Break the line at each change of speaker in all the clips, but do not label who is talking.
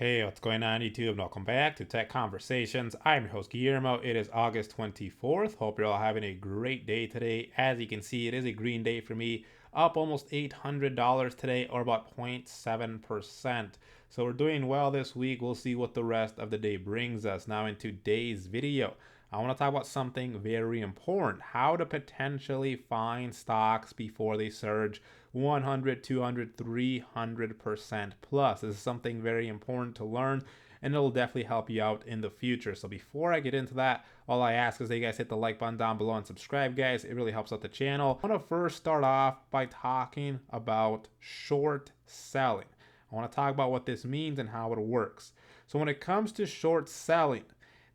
Hey, what's going on YouTube? Welcome back to Tech Conversations. I'm your host Guillermo. It is August 24th. Hope you're all having a great day today. As you can see, it is a green day for me, up almost $800 today, or about 0.7%. So we're doing well this week. We'll see what the rest of the day brings us. Now in today's video, I want to talk about something very important: how to potentially find stocks before they surge 100, 200, 300% plus. This is something very important to learn, and it'll definitely help you out in the future. So before I get into that, all I ask is that you guys hit the like button down below and subscribe, guys. It really helps out the channel. I want to first start off by talking about short selling. I want to talk about what this means and how it works. So when it comes to short selling,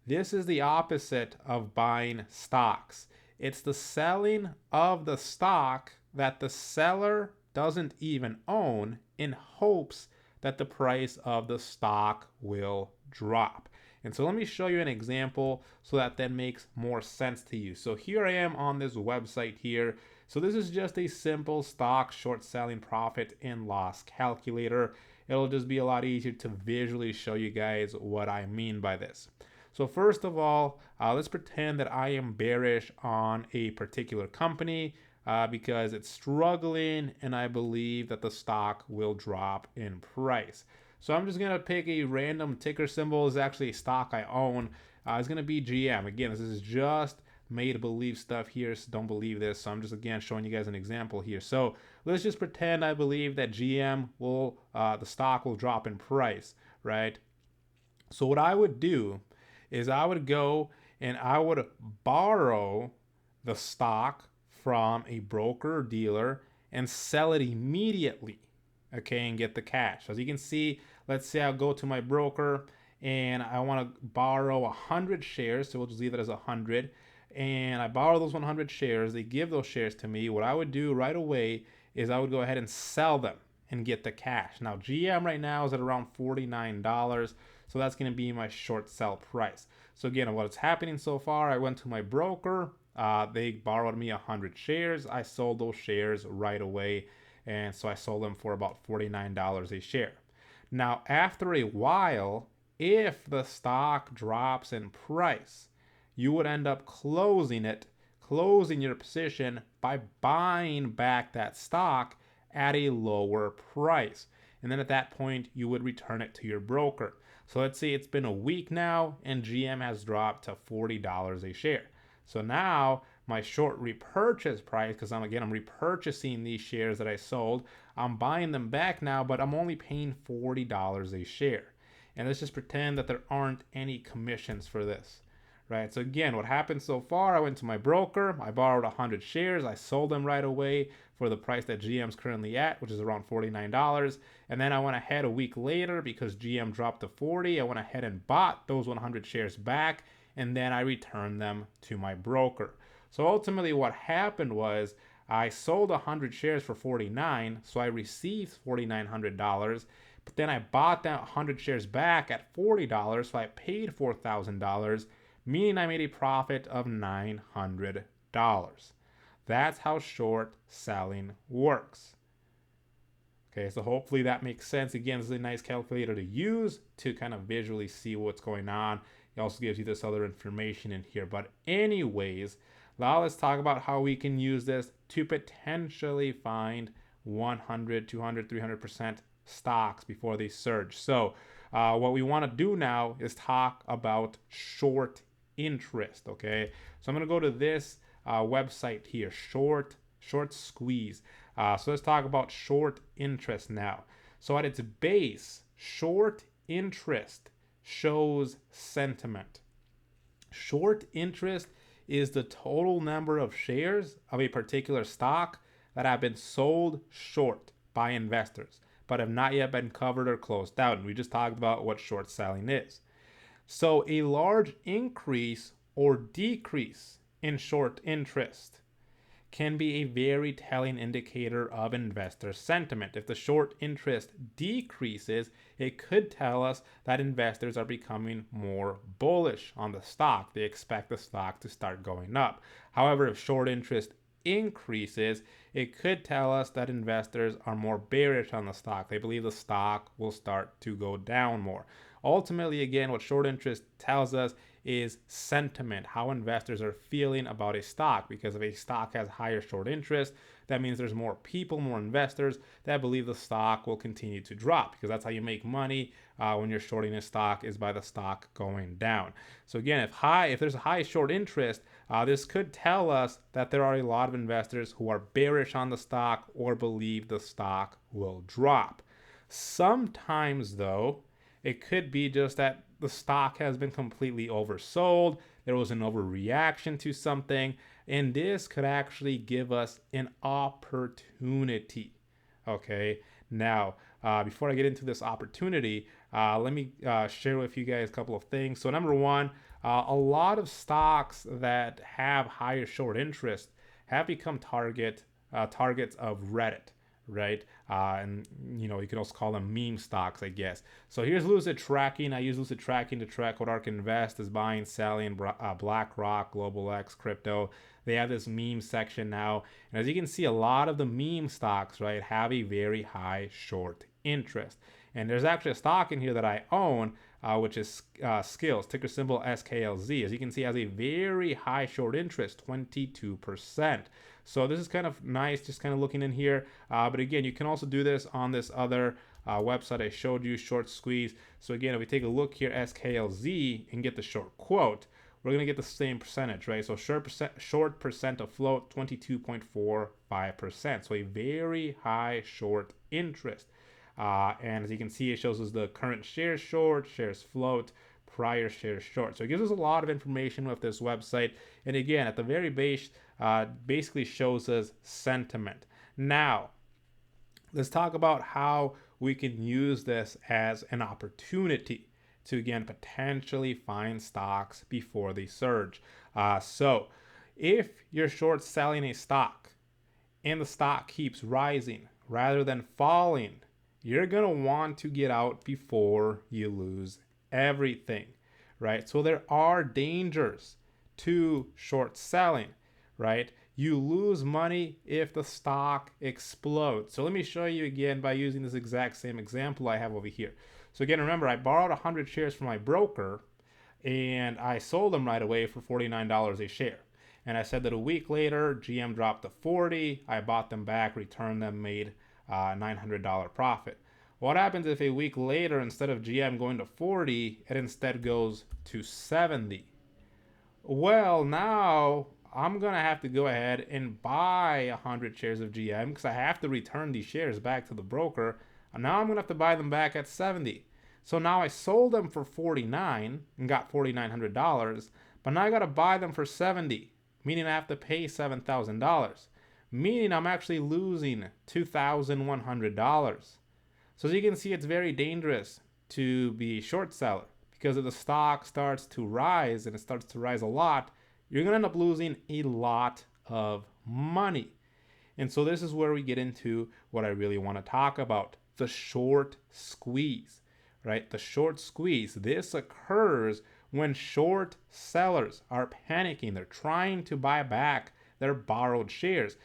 this is the opposite of buying stocks. It's the selling of the stock that the seller doesn't even own in hopes that the price of the stock will drop. And so let me show you an example so that makes more sense to you. So here I am on this website here. So this is just a simple stock short selling profit and loss calculator. It'll just be a lot easier to visually show you guys what I mean by this. So first of all, let's pretend that I am bearish on a particular company because it's struggling and I believe that the stock will drop in price. So I'm just going to pick a random ticker symbol. It's actually a stock I own. It's going to be GM. Again, this is just made believe stuff here, so don't believe this. So I'm just again showing you guys an example here. So let's just pretend I believe that GM will, the stock will drop in price, right? So what I would do is I would go and I would borrow the stock from a broker or dealer and sell it immediately, okay, and get the cash. As you can see, let's say I'll go to my broker and I want to borrow 100 shares, so we'll just leave it as 100, and I borrow those 100 shares. They give those shares to me. What I would do right away is I would go ahead and sell them and get the cash. Now GM right now is at around $49, so that's going to be my short sell price. So again, what's happening so far, I went to my broker, they borrowed me 100 shares, I sold those shares right away, and so I sold them for about $49 a share. Now after a while, if the stock drops in price, you would end up closing your position by buying back that stock at a lower price. And then at that point, you would return it to your broker. So let's say it's been a week now and GM has dropped to $40 a share. So now my short repurchase price, because I'm repurchasing these shares that I sold, I'm buying them back now, but I'm only paying $40 a share. And let's just pretend that there aren't any commissions for this. Right, so again, what happened so far, I went to my broker, I borrowed 100 shares, I sold them right away for the price that GM's currently at, which is around $49. And then I went ahead a week later, because GM dropped to 40, I went ahead and bought those 100 shares back, and then I returned them to my broker. So ultimately what happened was I sold 100 shares for 49, so I received $4,900, but then I bought that 100 shares back at $40, so I paid $4,000, meaning I made a profit of $900. That's how short selling works. Okay, so hopefully that makes sense. Again, this is a nice calculator to use to kind of visually see what's going on. It also gives you this other information in here. But anyways, now let's talk about how we can use this to potentially find 100, 200, 300% stocks before they surge. So what we want to do now is talk about short interest. Okay, so I'm going to go to this website here, short squeeze. So let's talk about short interest now. So at its base, short interest shows sentiment. Short interest is the total number of shares of a particular stock that have been sold short by investors but have not yet been covered or closed out. And we just talked about what short selling is. So a large increase or decrease in short interest can be a very telling indicator of investor sentiment. If the short interest decreases, it could tell us that investors are becoming more bullish on the stock. They expect the stock to start going up. However, if short interest increases, it could tell us that investors are more bearish on the stock. They believe the stock will start to go down more. Ultimately, again, what short interest tells us is sentiment, how investors are feeling about a stock. Because if a stock has higher short interest, that means there's more people, more investors that believe the stock will continue to drop, because that's how you make money when you're shorting a stock, is by the stock going down. So again, if there's a high short interest, this could tell us that there are a lot of investors who are bearish on the stock or believe the stock will drop. Sometimes, though, it could be just that the stock has been completely oversold. There was an overreaction to something, and this could actually give us an opportunity. Okay, now before I get into this opportunity, let me share with you guys a couple of things. So, number one, a lot of stocks that have higher short interest have become targets of Reddit, right? And you can also call them meme stocks, I guess. So here's Lucid Tracking. I use Lucid Tracking to track what ARK Invest is buying, selling, BlackRock, Global X, crypto. They have this meme section now, and as you can see, a lot of the meme stocks, right, have a very high short interest. And there's actually a stock in here that I own, which is Skills, ticker symbol SKLZ. As you can see, has a very high short interest, 22%. So this is kind of nice, just kind of looking in here. But again, you can also do this on this other website I showed you, Short Squeeze. So again, if we take a look here, SKLZ, and get the short quote, we're going to get the same percentage, right? So short percent of float, 22.45%. So a very high short interest. And as you can see, it shows us the current shares short, shares float, prior shares short. So it gives us a lot of information with this website. And again, at the very base, basically shows us sentiment. Now, let's talk about how we can use this as an opportunity to, again, potentially find stocks before they surge. So if you're short selling a stock and the stock keeps rising rather than falling, you're going to want to get out before you lose everything, right? So there are dangers to short selling, right? You lose money if the stock explodes. So let me show you again by using this exact same example I have over here. So again, remember, I borrowed 100 shares from my broker and I sold them right away for $49 a share. And I said that a week later, GM dropped to 40. I bought them back, returned them, made $900 profit. What happens if a week later, instead of GM going to 40, it instead goes to 70? Well, now I'm going to have to go ahead and buy 100 shares of GM because I have to return these shares back to the broker. And now I'm going to have to buy them back at 70. So now I sold them for 49 and got $4,900, but now I got to buy them for 70, meaning I have to pay $7,000, meaning I'm actually losing $2,100. So as you can see, it's very dangerous to be a short seller, because if the stock starts to rise, and it starts to rise a lot, you're going to end up losing a lot of money. And so this is where we get into what I really want to talk about, the short squeeze, right? The short squeeze. This occurs when short sellers are panicking. They're trying to buy back their borrowed shares,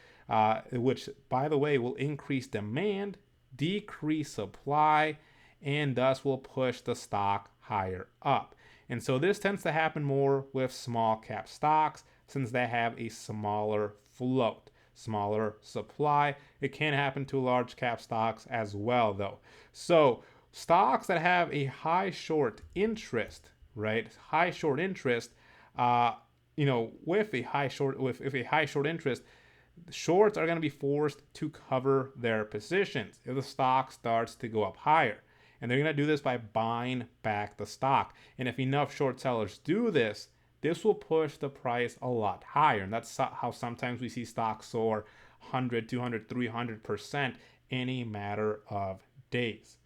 which, by the way, will increase demand, decrease supply, and thus will push the stock higher up. And so this tends to happen more with small cap stocks, since they have a smaller float, smaller supply. It can happen to large cap stocks as well, though. So stocks that have a high short interest, right? High short interest, with a high short interest, shorts are going to be forced to cover their positions if the stock starts to go up higher. And they're going to do this by buying back the stock. And if enough short sellers do this, this will push the price a lot higher. And that's how sometimes we see stocks soar 100, 200, 300% in a matter of days.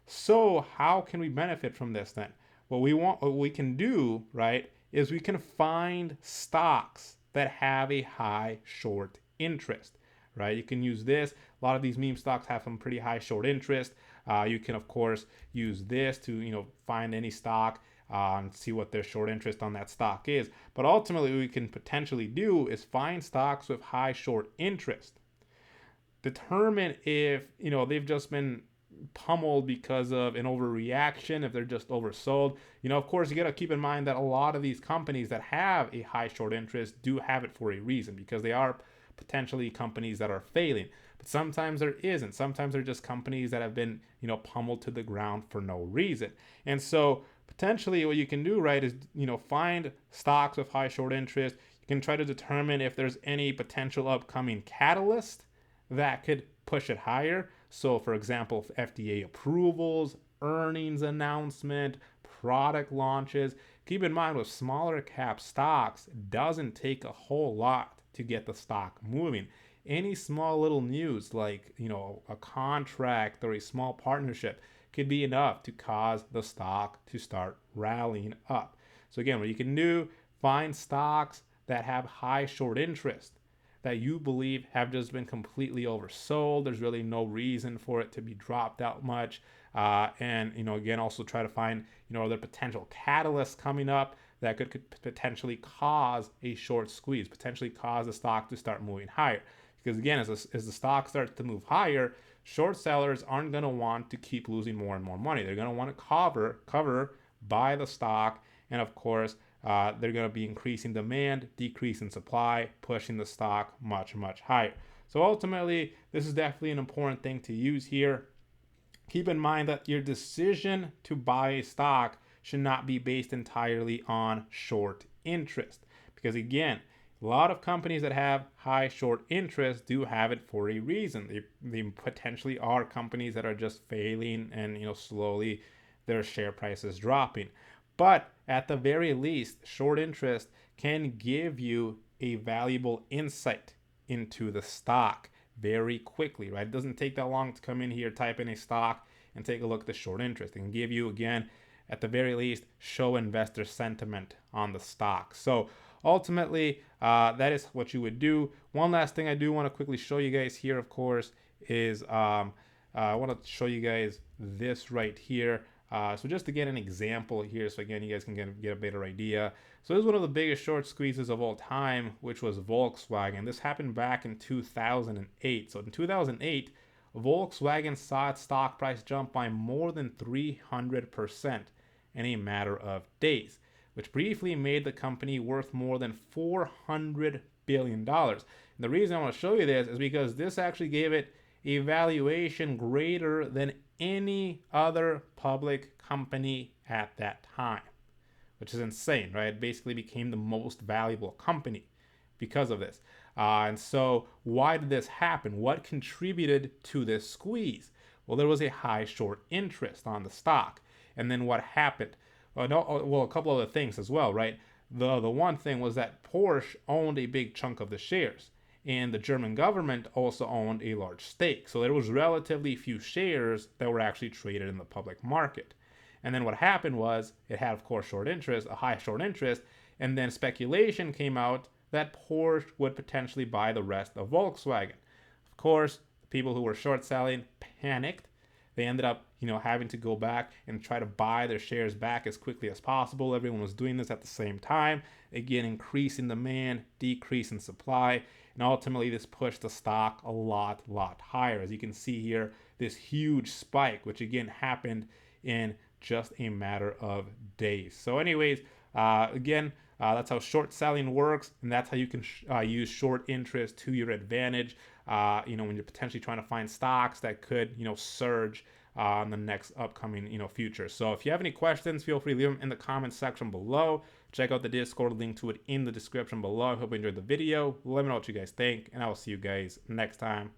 So how can we benefit from this then? What we can do, right, is we can find stocks that have a high short interest, right? You can use this. A lot of these meme stocks have some pretty high short interest. You can, of course, use this to, find any stock and see what their short interest on that stock is. But ultimately, what we can potentially do is find stocks with high short interest, determine if they've just been pummeled because of an overreaction, if they're just oversold. Of course, you got to keep in mind that a lot of these companies that have a high short interest do have it for a reason, because they are potentially companies that are failing. But sometimes there isn't. Sometimes they're just companies that have been pummeled to the ground for no reason. And so potentially what you can do, right, is find stocks with high short interest. You can try to determine if there's any potential upcoming catalyst that could push it higher. So, for example, FDA approvals, earnings announcement, product launches. Keep in mind, with smaller cap stocks, it doesn't take a whole lot to get the stock moving. Any small little news like a contract or a small partnership could be enough to cause the stock to start rallying up. So again, what you can do, find stocks that have high short interest, that you believe have just been completely oversold. There's really no reason for it to be dropped out much. And again, also try to find other potential catalysts coming up that could potentially cause a short squeeze, potentially cause the stock to start moving higher. Because again, as the stock starts to move higher, short sellers aren't going to want to keep losing more and more money. They're going to want to buy the stock, and of course, they're going to be increasing demand, decreasing supply, pushing the stock much, much higher. So ultimately, this is definitely an important thing to use here. Keep in mind that your decision to buy a stock should not be based entirely on short interest. Because again, a lot of companies that have high short interest do have it for a reason. They potentially are companies that are just failing, and slowly their share price is dropping. But at the very least, short interest can give you a valuable insight into the stock very quickly, right? It doesn't take that long to come in here, type in a stock, and take a look at the short interest. It can give you, again, at the very least, show investor sentiment on the stock. So ultimately, that is what you would do. One last thing I do want to quickly show you guys here, of course, is I want to show you guys this right here. So just to get an example here, so again, you guys can get a better idea. So this is one of the biggest short squeezes of all time, which was Volkswagen. This happened back in 2008. So in 2008, Volkswagen saw its stock price jump by more than 300% in a matter of days, which briefly made the company worth more than $400 billion. And the reason I want to show you this is because this actually gave it a valuation greater than any other public company at that time, which is insane, right? It basically became the most valuable company because of this. And so why did this happen? What contributed to this squeeze? Well, there was a high short interest on the stock. And then what happened? Well, a couple other things as well, right? The one thing was that Porsche owned a big chunk of the shares, and the German government also owned a large stake. So there was relatively few shares that were actually traded in the public market. And then what happened was it had, of course, short interest, a high short interest, and then speculation came out that Porsche would potentially buy the rest of Volkswagen. Of course, the people who were short selling panicked. They ended up, having to go back and try to buy their shares back as quickly as possible. Everyone was doing this at the same time. Again, increasing demand, decreasing supply, and ultimately this pushed the stock a lot higher. As you can see here, this huge spike, which again happened in just a matter of days. So anyways, that's how short selling works, and that's how you can use short interest to your advantage. When you're potentially trying to find stocks that could, surge in the next upcoming, future. So if you have any questions, feel free to leave them in the comments section below. Check out the Discord, link to it in the description below. I hope you enjoyed the video. Let me know what you guys think, and I will see you guys next time.